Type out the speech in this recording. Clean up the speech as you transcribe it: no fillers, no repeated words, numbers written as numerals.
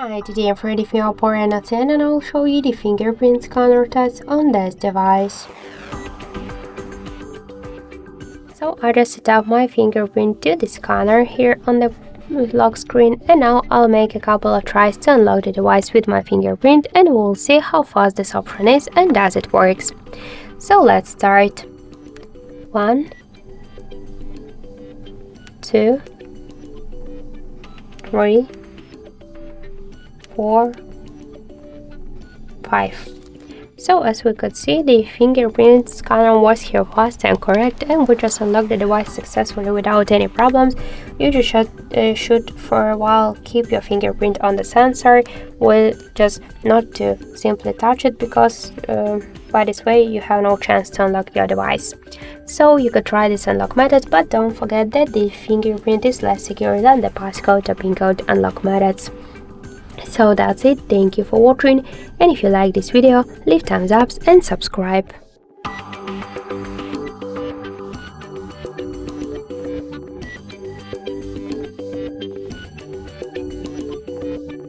Hi, today I'm ready for OPPO Reno 10 and I'll show you the fingerprint scanner test on this device. So I just set up my fingerprint to the scanner here on the lock screen, and now I'll make a couple of tries to unlock the device with my fingerprint and we'll see how fast this option is and does it works. So let's start. 1, 2, 3, 4, 5. So as we could see, the fingerprint scanner was here fast and correct, and we just unlocked the device successfully without any problems. You just should for a while keep your fingerprint on the sensor, just not to simply touch it, because by this way you have no chance to unlock your device. So you could try this unlock method, but don't forget that the fingerprint is less secure than the passcode or pin code unlock methods. So that's it, thank you for watching, and if you like this video, leave thumbs up and subscribe.